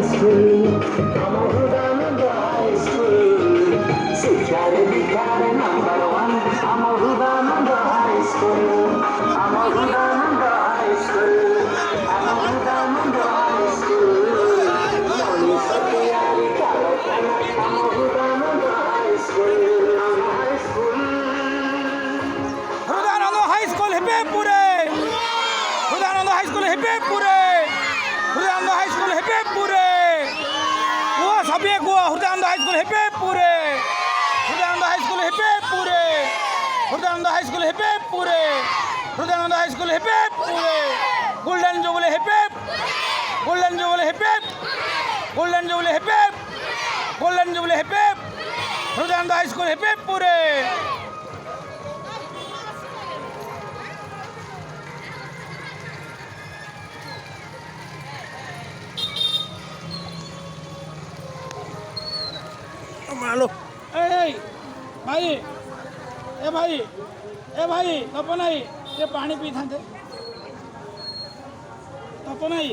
school আমার Hridayananda high school শিক্ষার দীক্ষার number one আমার হৃদয়ানন্দ হাই স্কুল আমার হৃদয়ানন্দ হাই স্কুল আমার হৃদয়ানন্দ হাই স্কুল মনীষা তিয়ারি কারখানা আমার Hridayananda high school high school Hridayananda high school হিপেপুরে হৃদয়ানন্দ হাই স্কুল হিপেপুরে হৃদয়ানন্দ হাই স্কুল হিপেপুরে গোয়া সাবিয়ে গোয়া হৃদয়ানন্দ হাই স্কুল হিপেপুরে হৃদয়ানন্দ হাই স্কুল হিপেপুরে হৃদয়ানন্দ হাই স্কুল হিপেপুরে হৃদয়ানন্দ হাই স্কুল হিপেপুরে গোল্ডেন জুবলি হিপেপ গোল্ডেন জুবলি হিপেপ গোল্ডেন জুবলি হিপেপ গোল্ডেন জুবলি হিপেপ হৃদয়ানন্দ হাই স্কুল হিপেপুরে मालो ए भाई ए भाई ए भाई तपन भाई ये पानी पी था तपन भाई